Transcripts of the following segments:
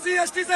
SC/ST से,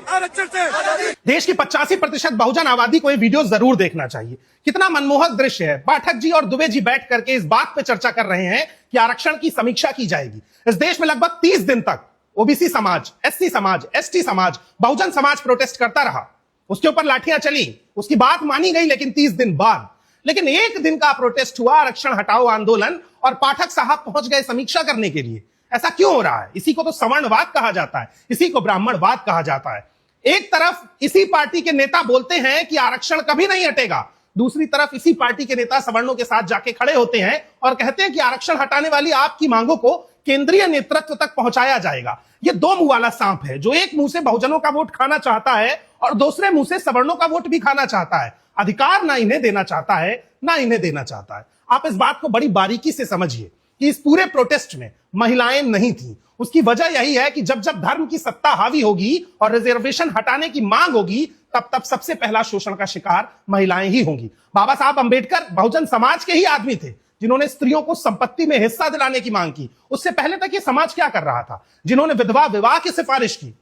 आरक्षण से। देश की 85% बहुजन आबादी को ये वीडियो जरूर देखना चाहिए। कितना मनमोहक दृश्य है। पाठक जी और दुबे जी बैठ करके इस बात पे चर्चा कर रहे हैं कि आरक्षण की समीक्षा की जाएगी। इस देश में लगभग 30 दिन तक ओबीसी समाज, SC समाज, ST समाज, बहुजन समाज प्रोटेस्ट करता रहा। उसके ऊपर लाठियां चली, उसकी बात मानी गई, लेकिन 30 दिन बाद, लेकिन एक दिन का प्रोटेस्ट हुआ, आरक्षण हटाओ आंदोलन, और पाठक साहब पहुंच गए समीक्षा करने के लिए। ऐसा क्यों हो रहा है? इसी को तो सवर्णवाद कहा जाता है, इसी को ब्राह्मणवाद कहा जाता है। एक तरफ इसी पार्टी के नेता बोलते हैं कि आरक्षण कभी नहीं हटेगा, दूसरी तरफ इसी पार्टी के नेता सवर्णों के साथ जाके खड़े होते हैं और कहते हैं कि आरक्षण हटाने वाली आपकी मांगों को केंद्रीय नेतृत्व तक पहुंचाया जाएगा। ये दो मुंह वाला सांप है, जो एक मुंह से बहुजनों का वोट खाना चाहता है और दूसरे मुंह से सवर्णों का वोट भी खाना चाहता है। अधिकार ना इन्हें देना चाहता है, ना इन्हें देना चाहता है। आप इस बात को बड़ी बारीकी से समझिए कि इस पूरे प्रोटेस्ट में महिलाएं नहीं थी। उसकी वजह यही है कि जब जब धर्म की सत्ता हावी होगी और रिजर्वेशन हटाने की मांग होगी, तब तब सबसे पहला शोषण का शिकार महिलाएं ही होंगी। बाबा साहब अंबेडकर बहुजन समाज के ही आदमी थे, जिन्होंने स्त्रियों को संपत्ति में हिस्सा दिलाने की मांग की। उससे पहले तक ये समाज क्या कर रहा था? जिन्होंने विधवा विवाह की सिफारिश की,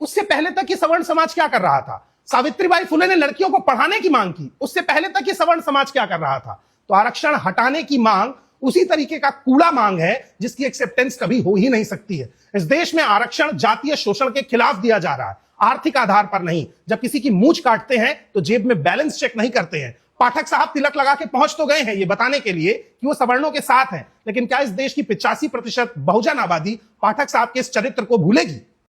उससे पहले तक ये सवर्ण समाज क्या कर रहा था? सावित्रीबाई फुले ने लड़कियों को पढ़ाने की मांग की, उससे पहले तक ये सवर्ण समाज क्या कर रहा था? तो आरक्षण हटाने की मांग उसी तरीके का कूड़ा मांग है जिसकी एक्सेप्टेंस कभी हो ही नहीं सकती है। इस देश में आरक्षण जातीय शोषण के खिलाफ दिया जा रहा है, आर्थिक आधार पर नहीं। जब किसी की मूंछ काटते हैं तो जेब में बैलेंस चेक नहीं करते हैं। पाठक साहब तिलक लगा के पहुंच तो गए हैं ये बताने के लिए कि वो सवर्णों के साथ हैं, लेकिन क्या इस देश की 85% बहुजन आबादी पाठक साहब के इस चरित्र को भूलेगी?